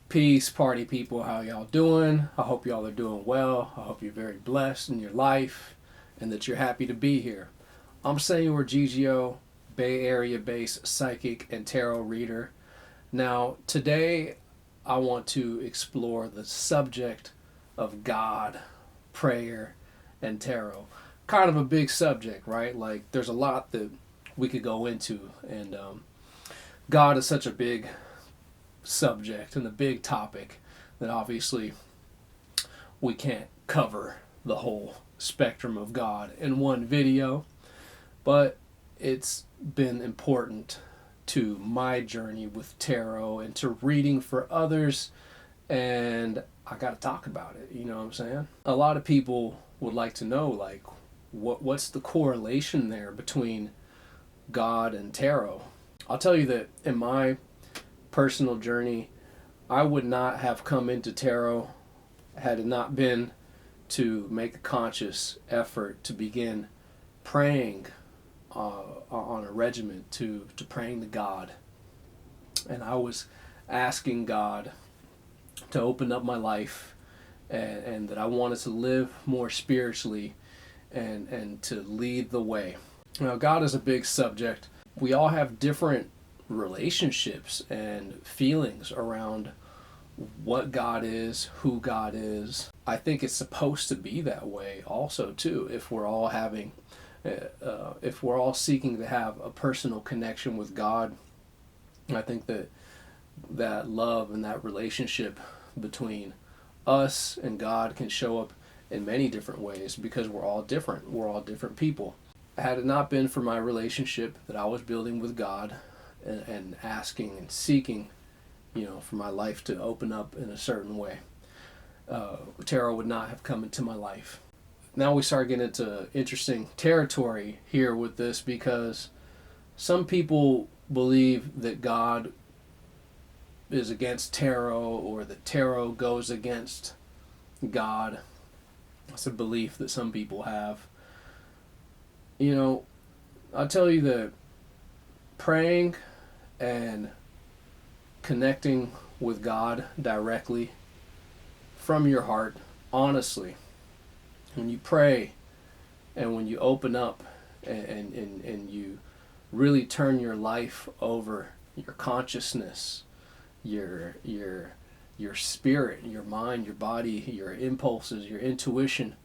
Peace, party people. How y'all doing? I hope y'all are doing well. I hope you're very blessed in your life and that you're happy to be here. I'm Señor Gigio, Bay Area based psychic and tarot reader. Now, today I want to explore the subject of God, prayer, and tarot. Kind of a big subject, right? Like, there's a lot that we could go into, and God is such a big subject and a big topic that obviously we can't cover the whole spectrum of God in one video, but it's been important to my journey with tarot and to reading for others, and I got to talk about it. You know what I'm saying? A lot of people would like to know, like, what's the correlation there between God and tarot? I'll tell you that in my personal journey, I would not have come into tarot had it not been to make a conscious effort to begin praying on a regimen to praying to God. And I was asking God to open up my life, and that I wanted to live more spiritually and to lead the way. Now, God is a big subject. We all have different relationships and feelings around what God is, who God is. I think it's supposed to be that way also too, if we're all having if we're all seeking to have a personal connection with God. I think that love and that relationship between us and God can show up in many different ways, because we're all different. We're all different people. Had it not been for my relationship that I was building with God, and asking and seeking, for my life to open up in a certain way, tarot would not have come into my life. Now we start getting into interesting territory here with this, because some people believe that God is against tarot, or that tarot goes against God. It's a belief that some people have. I'll tell you that praying and connecting with God directly from your heart, honestly, when you pray and when you open up and you really turn your life over, your consciousness, your spirit, your mind, your body, your impulses, your intuition,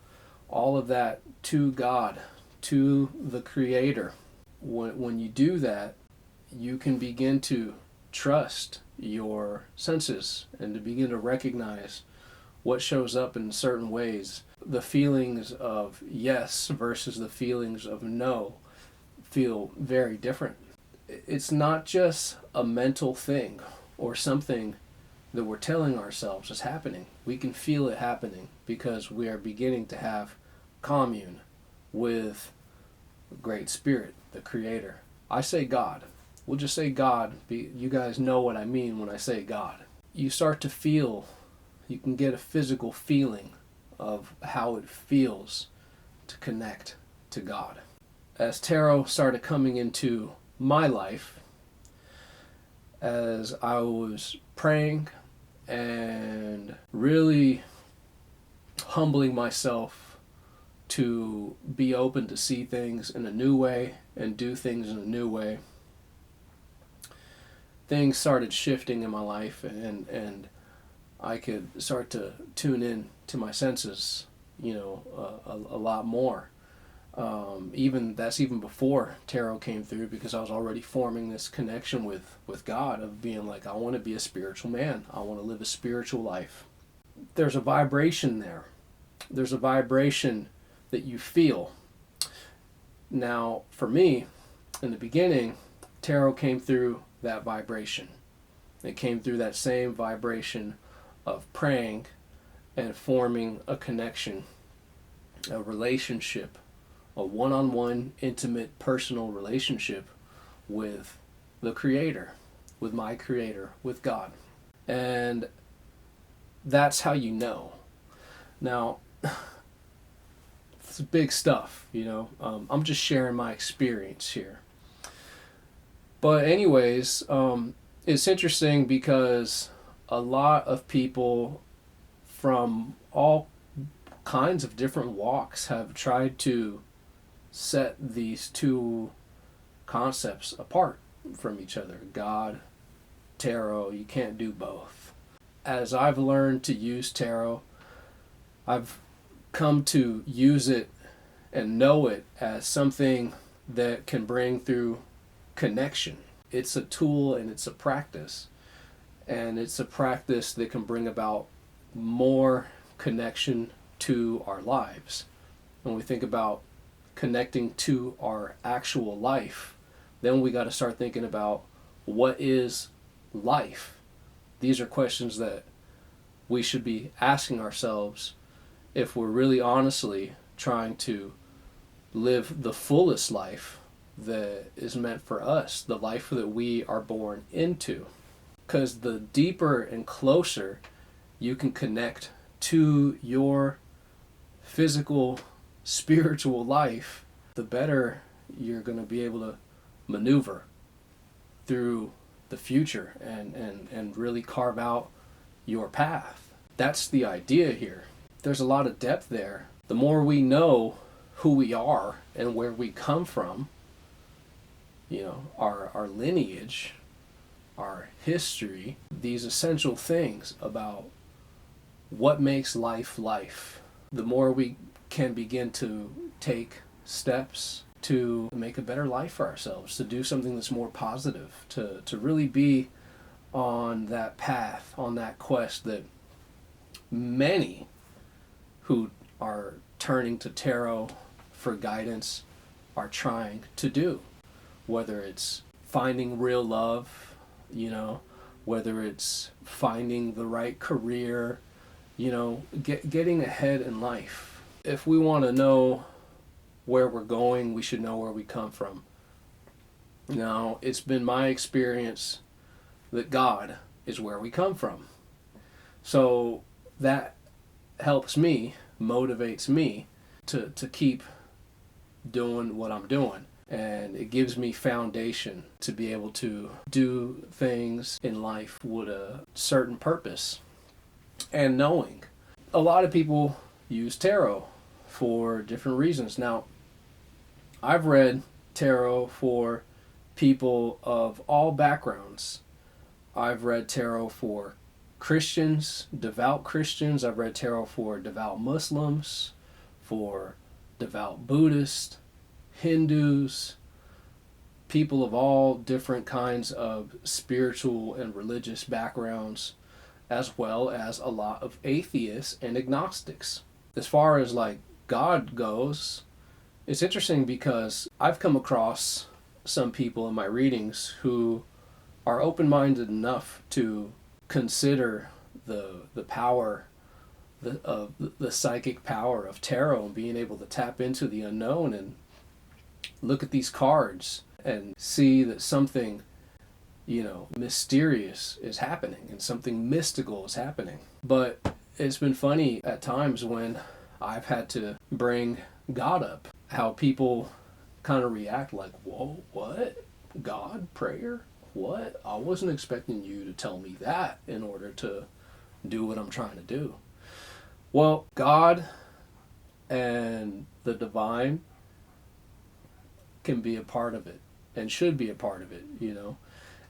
all of that to God, to the Creator. When you do that, you can begin to trust your senses and to begin to recognize what shows up in certain ways. The feelings of yes versus the feelings of no feel very different. It's not just a mental thing or something that we're telling ourselves is happening. We can feel it happening because we are beginning to have commune with the Great Spirit, the Creator. I say God. We'll just say God. You guys know what I mean when I say God. You start to feel, you can get a physical feeling of how it feels to connect to God. As tarot started coming into my life, as I was praying and really humbling myself to be open to see things in a new way and do things in a new way, things started shifting in my life, and I could start to tune in to my senses, a lot more. Even before tarot came through, because I was already forming this connection with God, of being like, I want to be a spiritual man. I want to live a spiritual life. There's a vibration there. There's a vibration that you feel. Now, for me, in the beginning, tarot came through that vibration. It came through that same vibration of praying and forming a connection, a relationship, a one-on-one, intimate, personal relationship with the Creator, with my Creator, with God. And that's how you know. Now, it's big stuff, I'm just sharing my experience here. But anyways, it's interesting because a lot of people from all kinds of different walks have tried to set these two concepts apart from each other. God, tarot, you can't do both. As I've learned to use tarot, I've come to use it and know it as something that can bring through connection. It's a tool and it's a practice. And it's a practice that can bring about more connection to our lives. When we think about connecting to our actual life, then we got to start thinking about what is life. These are questions that we should be asking ourselves if we're really honestly trying to live the fullest life that is meant for us, the life that we are born into. Because the deeper and closer you can connect to your physical, spiritual life, the better you're going to be able to maneuver through the future and really carve out your path. That's the idea here. There's a lot of depth there. The more we know who we are and where we come from, our lineage, our history, these essential things about what makes life life, the more we can begin to take steps to make a better life for ourselves, to do something that's more positive, to really be on that path, on that quest that many who are turning to tarot for guidance are trying to do. Whether it's finding real love, whether it's finding the right career, getting ahead in life. If we want to know where we're going, we should know where we come from. Now, it's been my experience that God is where we come from. So that helps me, motivates me to keep doing what I'm doing. And it gives me foundation to be able to do things in life with a certain purpose and knowing. A lot of people use tarot for different reasons. Now, I've read tarot for people of all backgrounds. I've read tarot for Christians, devout Christians. I've read tarot for devout Muslims, for devout Buddhists, Hindus, people of all different kinds of spiritual and religious backgrounds, as well as a lot of atheists and agnostics. As far as God goes, it's interesting because I've come across some people in my readings who are open-minded enough to consider the power of the psychic power of tarot and being able to tap into the unknown and look at these cards and see that something, mysterious is happening and something mystical is happening. But it's been funny at times when I've had to bring God up, how people kind of react like, whoa, what? God? Prayer? What? I wasn't expecting you to tell me that in order to do what I'm trying to do. Well, God and the divine can be a part of it and should be a part of it,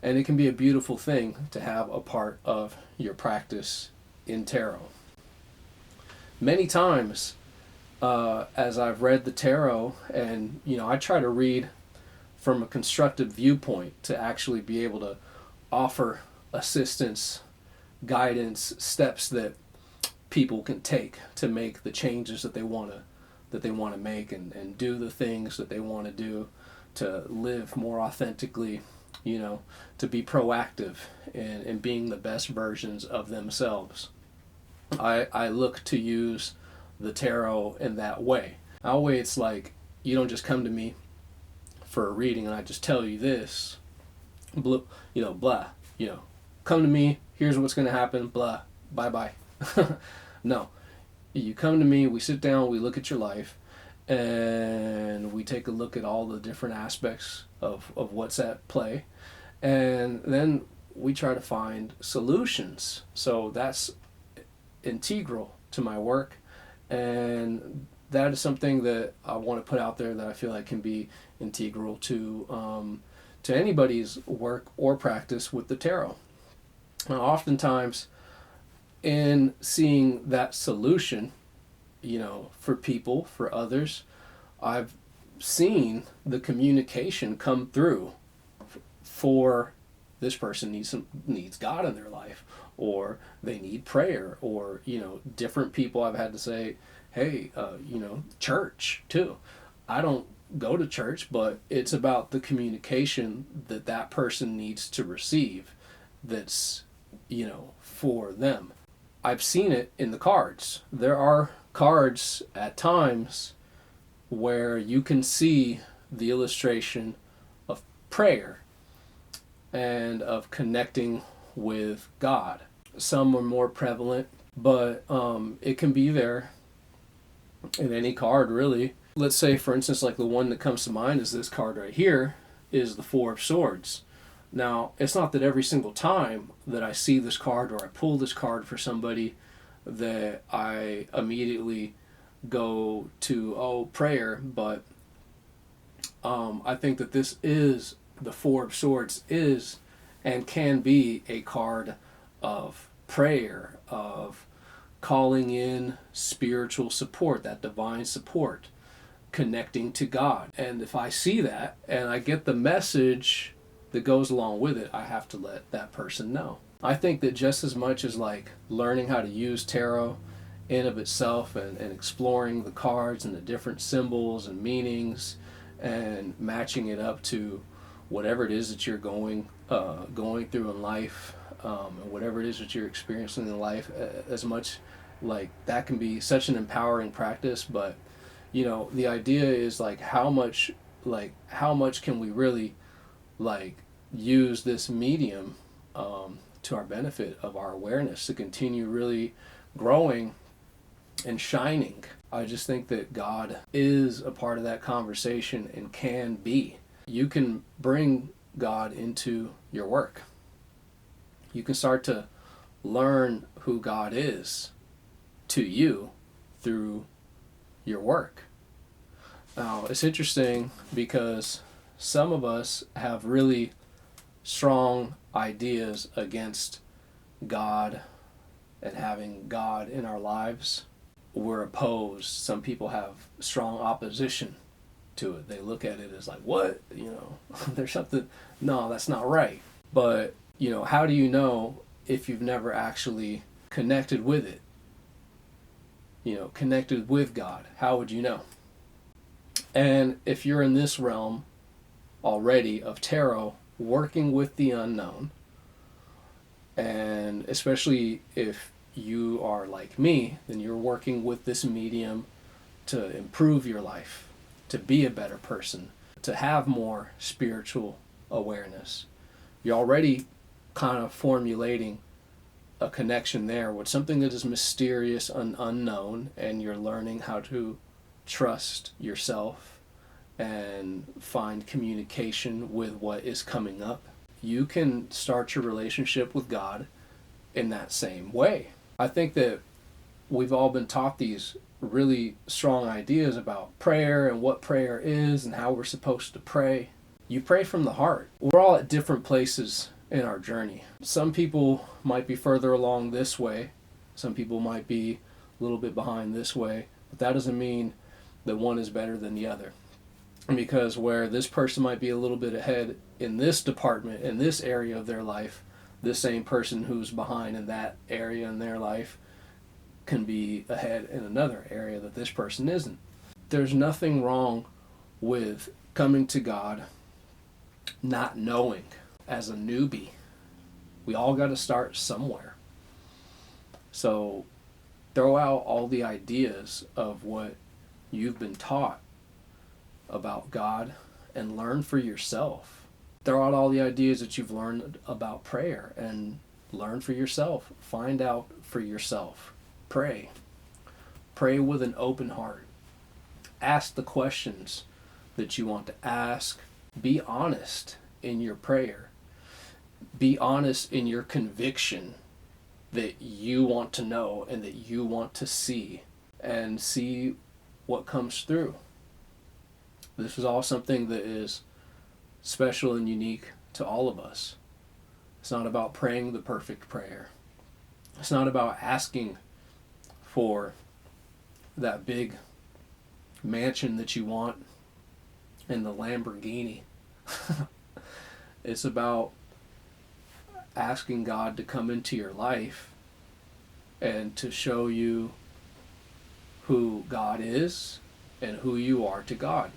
and it can be a beautiful thing to have a part of your practice in tarot. Many times, as I've read the tarot, and I try to read from a constructive viewpoint to actually be able to offer assistance, guidance, steps that people can take to make the changes that they want to make and do the things that they want to do to live more authentically, to be proactive in being the best versions of themselves. I look to use the tarot in that way. That way it's like, you don't just come to me for a reading and I just tell you this, blah, come to me, here's what's going to happen, blah, bye-bye. No. You come to me, we sit down, we look at your life, and we take a look at all the different aspects of what's at play. And then we try to find solutions. So that's integral to my work, and that is something that I want to put out there that I feel like can be integral to anybody's work or practice with the tarot. Now, oftentimes, in seeing that solution, for people, for others, I've seen the communication come through for this person needs God in their life, or they need prayer, or different people I've had to say, hey, church too. I don't go to church, but it's about the communication that person needs to receive that's for them. I've seen it in the cards. There are cards at times where you can see the illustration of prayer and of connecting with God. Some are more prevalent, but it can be there in any card, really. Let's say, for instance, like the one that comes to mind is this card right here, is the Four of Swords. Now, it's not that every single time that I see this card or I pull this card for somebody that I immediately go to, prayer, but I think that this is, the Four of Swords is and can be a card of prayer, of calling in spiritual support, that divine support, connecting to God. And if I see that and I get the message that goes along with it, I have to let that person know. I think that just as much as like learning how to use tarot in of itself and exploring the cards and the different symbols and meanings and matching it up to whatever it is that you're going through in life, and whatever it is that you're experiencing in life, as much like that can be such an empowering practice. But the idea is like how much can we really like use this medium to our benefit of our awareness to continue really growing and shining. I just think that God is a part of that conversation and can be. You can bring God into your work. You can start to learn who God is to you through your work. Now, it's interesting because some of us have really strong ideas against God and having God in our lives. We're opposed. Some people have strong opposition to it. They look at it as like, what? There's something, no, that's not right. But, how do you know if you've never actually connected with it? Connected with God. How would you know? And if you're in this realm already of tarot, working with the unknown, and especially if you are like me, then you're working with this medium to improve your life, to be a better person, to have more spiritual awareness. You're already kind of formulating a connection there with something that is mysterious and unknown, and you're learning how to trust yourself and find communication with what is coming up. You can start your relationship with God in that same way. I think that we've all been taught these really strong ideas about prayer and what prayer is and how we're supposed to pray. You pray from the heart. We're all at different places in our journey. Some people might be further along this way. Some people might be a little bit behind this way. But that doesn't mean that one is better than the other. Because where this person might be a little bit ahead in this department, in this area of their life, this same person who's behind in that area in their life can be ahead in another area that this person isn't. There's nothing wrong with coming to God not knowing as a newbie. We all got to start somewhere. So throw out all the ideas of what you've been taught about God and learn for yourself. Throw out all the ideas that you've learned about prayer and learn for yourself. Find out for yourself. Pray. Pray with an open heart. Ask the questions that you want to ask. Be honest in your prayer. Be honest in your conviction that you want to know and that you want to see, and see what comes through. This is all something that is special and unique to all of us. It's not about praying the perfect prayer. It's not about asking for that big mansion that you want and the Lamborghini. It's about asking God to come into your life and to show you who God is and who you are to God.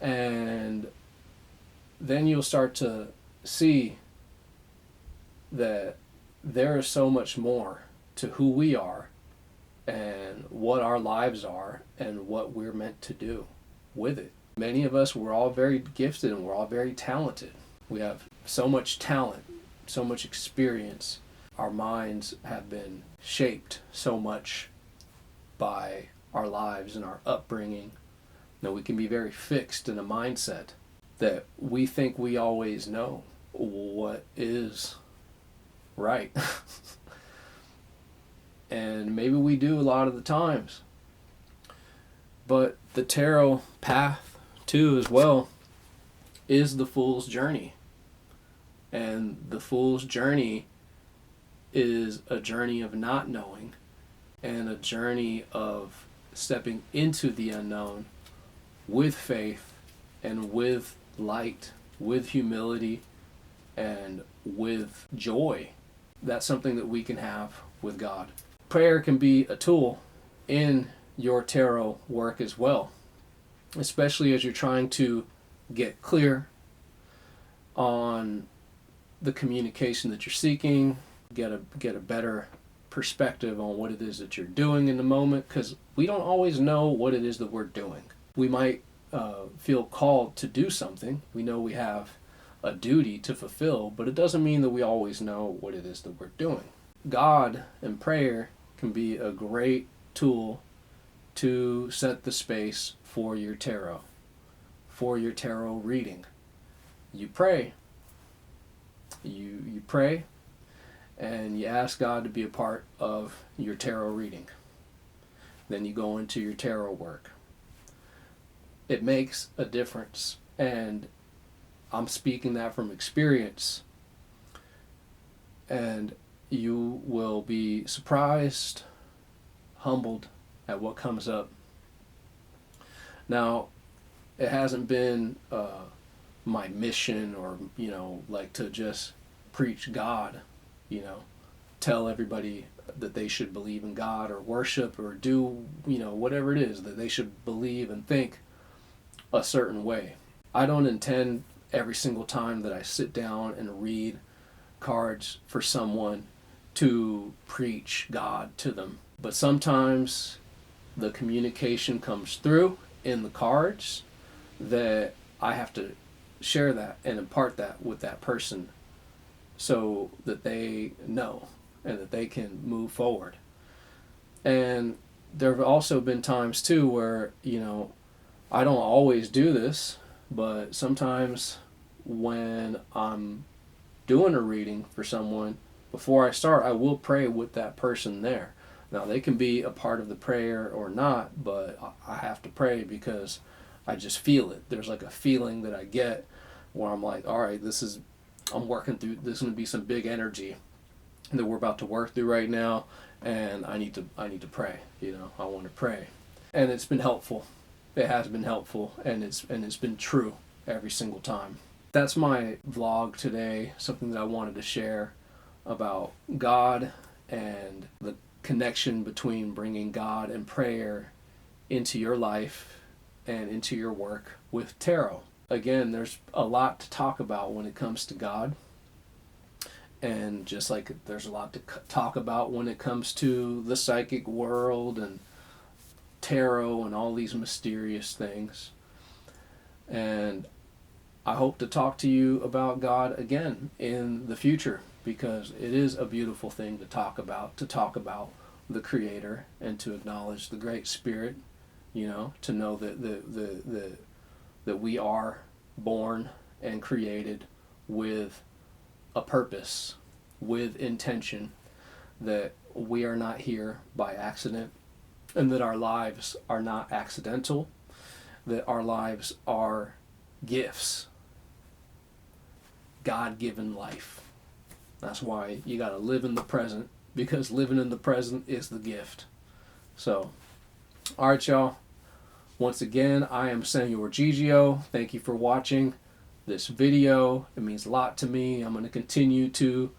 And then you'll start to see that there is so much more to who we are and what our lives are and what we're meant to do with it. Many of us, we're all very gifted and we're all very talented. We have so much talent, so much experience. Our minds have been shaped so much by our lives and our upbringing that we can be very fixed in a mindset that we think we always know what is right. And maybe we do a lot of the times. But the tarot path, too, as well, is the fool's journey. And the fool's journey is a journey of not knowing and a journey of stepping into the unknown with faith and with light, with humility, and with joy. That's something that we can have with God. Prayer can be a tool in your tarot work as well, especially as you're trying to get clear on the communication that you're seeking, get a better perspective on what it is that you're doing in the moment, because we don't always know what it is that we're doing. We might feel called to do something. We know we have a duty to fulfill, but it doesn't mean that we always know what it is that we're doing. God and prayer can be a great tool to set the space for your tarot reading. You pray. You pray and you ask God to be a part of your tarot reading. Then you go into your tarot work. It makes a difference, and I'm speaking that from experience. And you will be surprised, humbled at what comes up. Now, it hasn't been my mission or, like to just preach God, tell everybody that they should believe in God or worship or do, whatever it is, that they should believe and think a certain way. I don't intend every single time that I sit down and read cards for someone to preach God to them. But sometimes the communication comes through in the cards that I have to share that and impart that with that person so that they know and that they can move forward. And there have also been times too where, I don't always do this, but sometimes when I'm doing a reading for someone, before I start, I will pray with that person there. Now, they can be a part of the prayer or not, but I have to pray because I just feel it. There's like a feeling that I get where I'm like, all right, I'm working through, this is going to be some big energy that we're about to work through right now, and I need to pray. I want to pray. And it's been helpful. It has been helpful, and it's been true every single time. That's my vlog today, something that I wanted to share about God and the connection between bringing God and prayer into your life and into your work with tarot. Again, there's a lot to talk about when it comes to God, and just like there's a lot to talk about when it comes to the psychic world and tarot and all these mysterious things. And I hope to talk to you about God again in the future, because it is a beautiful thing to talk about the Creator and to acknowledge the Great Spirit, to know that we are born and created with a purpose, with intention, that we are not here by accident, and that our lives are not accidental, that our lives are gifts, God-given life. That's why you got to live in the present, because living in the present is the gift. So, all right, y'all. Once again, I am Señor Gigio. Thank you for watching this video. It means a lot to me. I'm going to continue to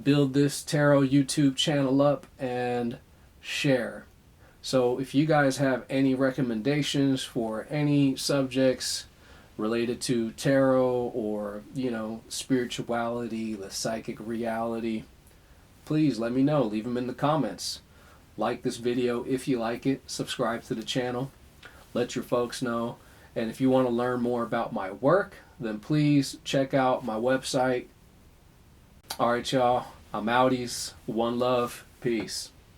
build this tarot YouTube channel up and share. So if you guys have any recommendations for any subjects related to tarot or, spirituality, the psychic reality, please let me know. Leave them in the comments. Like this video if you like it. Subscribe to the channel. Let your folks know. And if you want to learn more about my work, then please check out my website. All right, y'all. I'm outies. One love. Peace.